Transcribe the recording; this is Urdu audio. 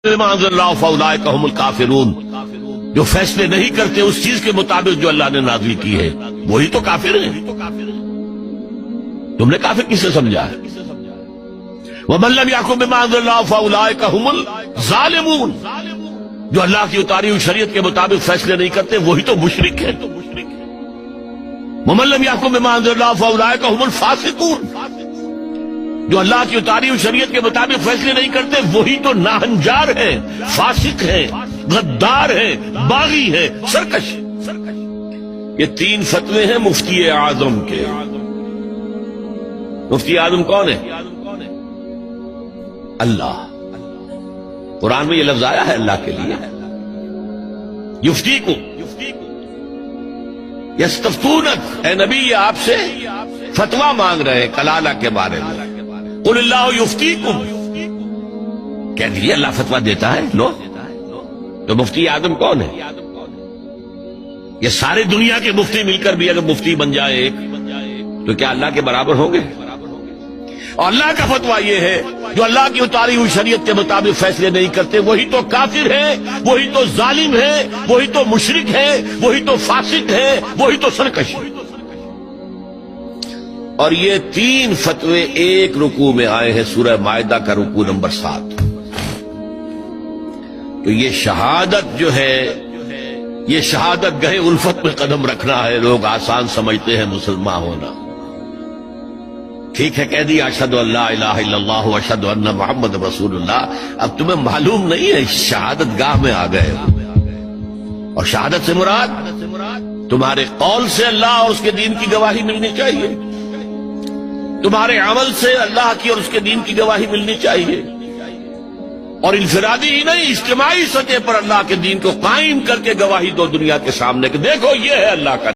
فاولئک هم الکافرون، جو فیصلے نہیں کرتے اس چیز کے مطابق جو اللہ نے نازل کی ہے وہی تو کافر ہیں۔ تم نے کافر کسے سمجھا ہے؟ وَمَن لَّمْ يَحْكُم بِمَا أَنزَلَ اللَّهُ فَأُولَٰئِكَ هُمُ الظَّالِمُونَ، جو اللہ کی اتاری ہوئی شریعت کے مطابق فیصلے نہیں کرتے وہی تو مشرک ہیں۔ وَمَن لَّمْ يَحْكُم بِمَا أَنزَلَ اللَّهُ فَأُولَٰئِكَ هُمُ الْفَاسِقُونَ، جو اللہ کی اتاری ہوئی شریعت کے مطابق فیصلے نہیں کرتے وہی تو ناہنجار ہیں، فاسق ہیں، غدار ہیں، باغی ہیں، سرکش ہیں۔ یہ تین فتوے ہیں مفتی اعظم کے۔ مفتی اعظم کون ہے؟ اللہ۔ قرآن میں یہ لفظ آیا ہے اللہ کے لیے، یفتیکم، یستفتونک، اے نبی یہ آپ سے فتویٰ مانگ رہے ہیں کلالہ کے بارے میں۔ قل اللہ یفتیکم، کہہ دیجیے اللہ فتویٰ دیتا ہے۔ لو تو مفتی اعظم کون ہے؟ یہ سارے دنیا کے مفتی مل کر بھی اگر مفتی بن جائے ایک تو کیا اللہ کے برابر ہوں گے؟ اور اللہ کا فتویٰ یہ ہے جو اللہ کی اتاری ہوئی شریعت کے مطابق فیصلے نہیں کرتے وہی تو کافر ہے، وہی تو ظالم ہے، وہی تو مشرک ہے، وہی تو فاسق ہے، وہی تو سرکش ہے۔ اور یہ تین فتوے ایک رکوع میں آئے ہیں، سورہ مائدہ کا رکوع نمبر 7۔ تو یہ شہادت جو ہے، یہ شہادت گہے الفت میں قدم رکھنا ہے۔ لوگ آسان سمجھتے ہیں مسلمان ہونا۔ ٹھیک ہے کہہ دیا اشہد ان لا الہ الا اللہ واشہد ان محمد رسول اللہ، اب تمہیں معلوم نہیں ہے شہادت گاہ میں آ گئے ہو۔ اور شہادت سے مراد تمہارے قول سے اللہ اور اس کے دین کی گواہی ملنی چاہیے، تمہارے عمل سے اللہ کی اور اس کے دین کی گواہی ملنی چاہیے، اور انفرادی ہی نہیں اجتماعی سطح پر اللہ کے دین کو قائم کر کے گواہی دو دنیا کے سامنے کہ دیکھو یہ ہے اللہ کا